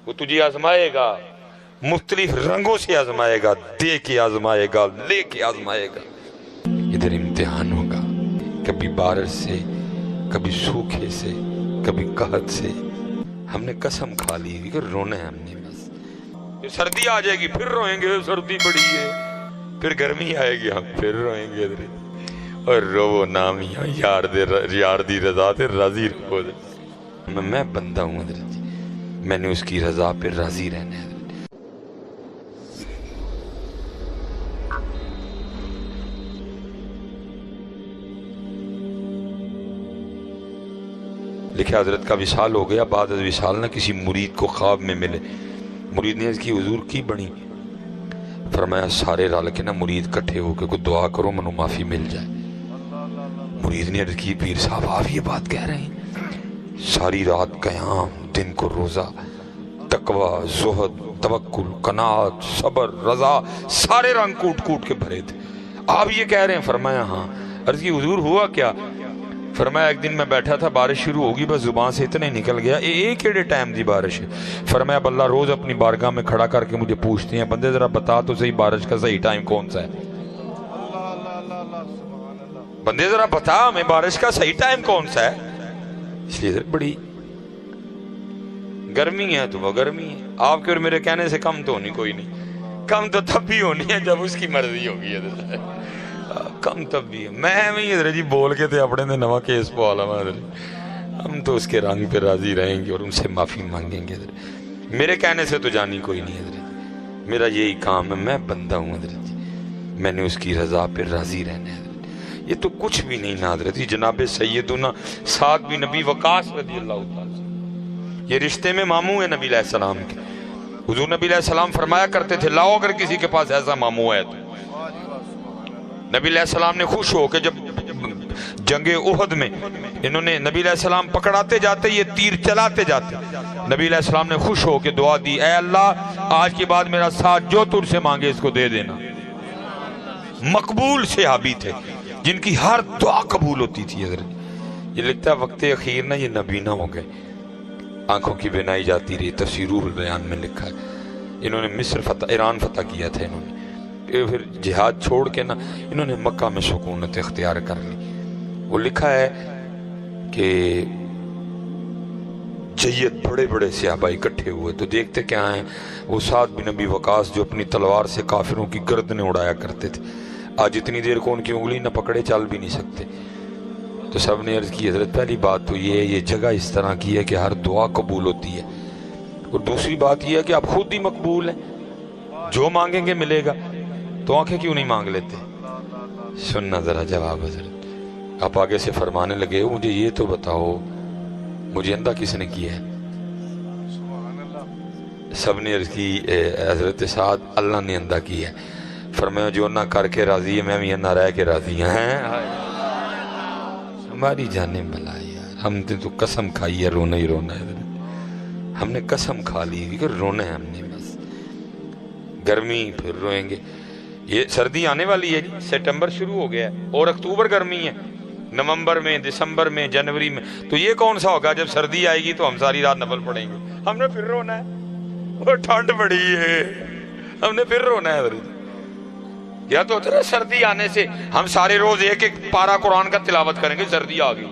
وہ تجھے آزمائے گا، مختلف رنگوں سے آزمائے گا، دے کے آزمائے گا، لے کے آزمائے گا۔ ادھر امتحان ہوگا، کبھی بارش سے، کبھی سوکھے سے، کبھی قحط سے۔ ہم نے قسم کھا لی کہ رونا ہے ہم نے بس۔ پھر سردی آ جائے گی پھر روئیں گے، سردی بڑی ہے۔ پھر گرمی آئے گی ہم پھر روئیں گے ادھر۔ اور رو نام یار دی رضا تے راضی رہو۔ میں بندہ ہوں حضرت جی، میں نے اس کی رضا پہ راضی رہنا ہے۔ لکھا حضرت کا وصال ہو گیا، بعد از وصال نہ کسی مرید کو خواب میں ملے۔ مرید نے اس کی حضور کی بنی، فرمایا سارے رل کے نہ مرید کٹھے ہو کے کوئی دعا کرو منو معافی مل جائے۔ مرید نے عرض کی پیر صاحب آپ یہ بات کہہ رہے ہیں؟ ساری رات قیام، دن کو روزہ، تقوی، زہد، توکل، قناعت، صبر، رضا، سارے رنگ کوٹ کوٹ کے بھرے تھے، آپ یہ کہہ رہے ہیں؟ فرمایا ہاں۔ عرض کی حضور ہوا کیا؟ فرمایا ایک دن میں بیٹھا تھا، بارش شروع ہوگی، بس زبان سے اتنے نکل گیا ایک ایڈے ٹائم دی بارش ہے۔ فرمایا اب اللہ روز اپنی بارگاہ میں کھڑا کر کے مجھے پوچھتے ہیں بندے ذرا بتا تو صحیح بارش کا صحیح ٹائم کون سا ہے؟ بندے ذرا بتا ہمیں بارش کا صحیح ٹائم کون سا ہے؟ اس لیے بڑی گرمی ہے تو وہ گرمی ہے، آپ کے اور میرے کہنے سے کم تو ہونی کوئی نہیں، کم تو تب بھی ہونی ہے جب اس کی مرضی ہوگی، کم تب بھی ہے۔ میں بھی حضرت جی بول کے تھے اپنے نے نواں کیس پوالا میں حضرت، ہم تو اس کے رنگ پہ راضی رہیں گے اور ان سے معافی مانگیں گے حضرت، میرے کہنے سے تو جانی کوئی نہیں حضرت، میرا یہی کام ہے، میں بندہ ہوں حضرت جی، میں نے اس کی رضا پہ راضی رہنا ہے حضرت۔ یہ تو کچھ بھی نہیں نا حضرت جی، جناب سیدنا سعد بن نبی وقاص رضی اللہ تعالیٰ، یہ رشتے میں ماموں ہے نبی علیہ السلام کے۔ حضور نبی علیہ السلام فرمایا کرتے تھے لاؤ اگر کسی کے پاس ایسا ماموں ہے تو۔ نبی علیہ السلام نے خوش ہو کہ جب جنگ احد میں انہوں نے نبی علیہ السلام پکڑاتے جاتے یہ تیر چلاتے جاتے، نبی علیہ السلام نے خوش ہو کے دعا دی اے اللہ آج کے بعد میرا ساتھ جو تجھ سے مانگے اس کو دے دینا۔ مقبول صحابی تھے جن کی ہر دعا قبول ہوتی تھی حضرت۔ یہ لکھتا ہے وقت اخیر نہ یہ نبینا ہو گئے، آنکھوں کی بینائی جاتی رہی، تفسیر روح البیان میں لکھا ہے۔ انہوں نے مصر فتح، ایران فتح کیا تھا انہوں نے، پھر جہاد چھوڑ کے نا انہوں نے مکہ میں سکونت اختیار کر لی۔ وہ لکھا ہے کہ جید بڑے بڑے صحابہ اکٹھے ہوئے تو دیکھتے کیا ہیں، وہ سعد بن نبی وقاص جو اپنی تلوار سے کافروں کی گردنیں اڑایا کرتے تھے، آج اتنی دیر کو ان کی انگلی نہ پکڑے چل بھی نہیں سکتے۔ تو سب نے عرض کی حضرت پہلی بات تو یہ ہے یہ جگہ اس طرح کی ہے کہ ہر دعا قبول ہوتی ہے، اور دوسری بات یہ ہے کہ آپ خود ہی مقبول ہیں، جو مانگیں گے ملے گا، تو آنکھیں کیوں نہیں مانگ لیتے؟ سننا ذرا جواب حضرت۔ آپ آگے سے فرمانے لگے مجھے یہ تو بتاؤ مجھے اندھا کس نے کیا ہے؟ سب نے عرض کی حضرت سعد اللہ نے اندھا کیا ہے۔ فرمایا جو نہ کر کے راضی ہے میں بھی نہ رہ کے راضی ہیں۔ ہماری جانیں بلا یار، ہم نے تو قسم کھائی ہے رونا ہی رونا ہے حضرت، ہم نے قسم کھا لی کہ رونا ہے ہم نے بس، گرمی پھر روئیں گے۔ یہ سردی آنے والی ہے جی، ستمبر شروع ہو گیا ہے اور اکتوبر گرمی ہے، نومبر میں، دسمبر میں، جنوری میں، تو یہ کون سا ہوگا جب سردی آئے گی تو ہم ساری رات نفل پڑھیں گے، ہم نے پھر رونا ہے، وہ ٹھنڈ بڑی ہے ہم نے پھر رونا ہے حضرت۔ یا تو ہوتا ہے سردی آنے سے ہم سارے روز ایک ایک پارہ قرآن کا تلاوت کریں گے، سردی آ گئی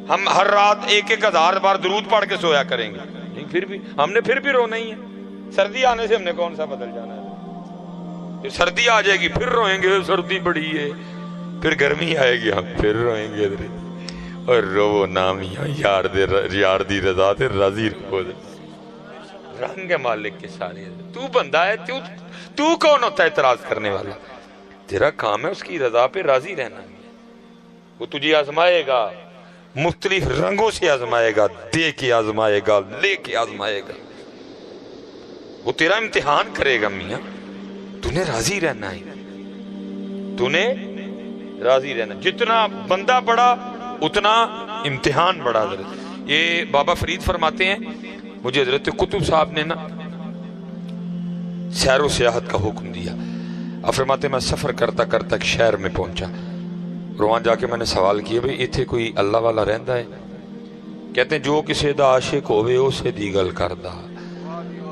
ہم ہر رات ایک ایک 1000 بار درود پڑھ کے سویا کریں گے، لیکن پھر بھی ہم نے پھر بھی رونا ہی ہے، سردی آنے سے ہم نے کون سا بدل جانا ہے؟ پھر سردی آ جائے گی پھر روئیں گے، سردی بڑی ہے، پھر گرمی آئے گی ہم پھر روئیں گے، اور رو نام یار دی رضا تے راضی رہو۔ رنگ مالک کے سارے، تو بندہ ہے، تو کون ہوتا ہے اعتراض کرنے والا؟ تیرا کام ہے اس کی رضا پہ راضی رہنا، وہ تجھے آزمائے گا، مختلف رنگوں سے آزمائے گا، دے کے آزمائے گا، لے کے آزمائے گا، وہ تیرا امتحان کرے گا میاں، تو نے راضی رہنا ہے، تو نے راضی رہنا، جتنا بندہ بڑا اتنا امتحان بڑا۔ حضرت یہ بابا فرید فرماتے ہیں مجھے حضرت قطب صاحب نے نا سیر و سیاحت کا حکم دیا، اب فرماتے میں سفر کرتا کرتا ایک شہر میں پہنچا، وہاں جا کے میں نے سوال کیا بھئی ایتھے کوئی اللہ والا رہندا ہے؟ کہتے ہیں جو کسی دا عاشق ہوئے اسے دی گل کردا،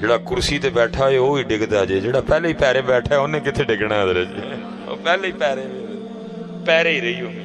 ਜਿਹੜਾ ਕੁਰਸੀ ਤੇ ਬੈਠਾ ਹੈ ਉਹ ਹੀ ਡਿੱਗਦਾ ਜੇ, ਜਿਹੜਾ ਪਹਿਲੇ ਹੀ ਪੈਰੇ ਬੈਠਾ ਹੈ ਉਹਨੇ ਕਿੱਥੇ ਡਿੱਗਣਾ? ਉਹ ਪਹਿਲੇ ਹੀ ਪੈਰੇ ਹੀ ਰਹੀ ਹੋਣੀ।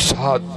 7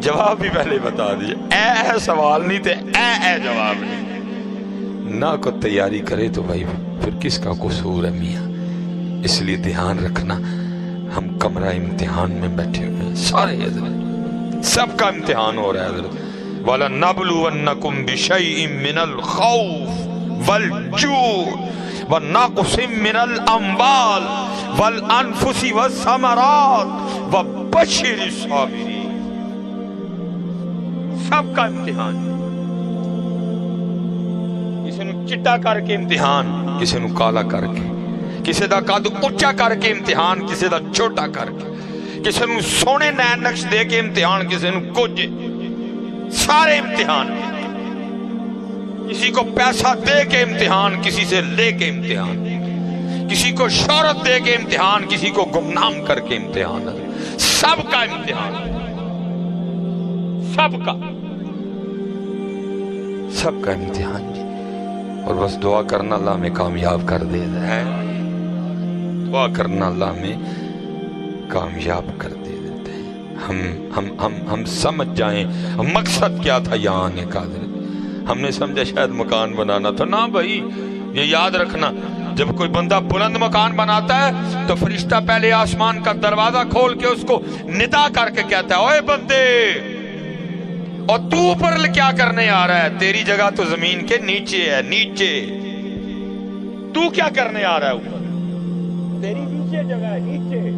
جواب بھی پہلے بتا دیجئے، اے سوال نہیں تھے، اے جواب نہیں، نہ کو تیاری کرے تو بھائی پھر کس کا قصور ہے میاں؟ اس لیے دھیان رکھنا، ہم کمرہ امتحان میں بیٹھے ہوئے ہیں سارے حضرت، سب کا امتحان ہو رہا ہے حضرت۔ وَلَنَّبْلُوَنَّكُمْ بِشَيْءٍ مِّنَ الْخَوْفِ وَالْجُوعِ وَنَقْصٍ مِّنَ الْأَمْوَالِ وَالْأَنفُسِ وَالثَّمَرَاتِ وَبَشِّرِ الصَّابِرِينَ۔ سب کا امتحان، کسی نو چٹا کر کے امتحان، کسی نو کالا کر کے، کسی دا قد اچا کر کے امتحان، کسی دا چھوٹا کر کے، کسی نو سونے نین نقش دے کے امتحان، کسی نو کچھ، سارے امتحان، کسی کو پیسہ دے کے امتحان، کسی سے لے کے امتحان، کسی کو شہرت دے کے امتحان، کسی کو گمنام کر کے امتحان، سب کا امتحان، سب کا امتحان جی۔ اور بس دعا کرنا اللہ میں کامیاب کر دے ہے، دعا کرنا اللہ میں کامیاب کر دے دیتے ہیں۔ ہم سمجھ جائیں مقصد کیا تھا یہاں آنے کا۔ ہم نے سمجھا شاید مکان بنانا تھا، نہ بھائی، یہ یاد رکھنا، جب کوئی بندہ بلند مکان بناتا ہے تو فرشتہ پہلے آسمان کا دروازہ کھول کے اس کو ندا کر کے کہتا ہے، اوے بندے، اور تو اوپر کیا کرنے آ رہا ہے؟ تیری جگہ تو زمین کے نیچے ہے، نیچے تو کیا کرنے آ رہا ہے؟ اوپر تیری نیچے جگہ ہے، نیچے۔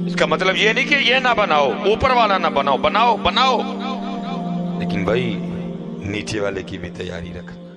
اس کا مطلب یہ نہیں کہ یہ نہ بناؤ، اوپر والا نہ بناؤ، بناؤ، لیکن بھائی نیچے والے کی بھی تیاری رکھنا۔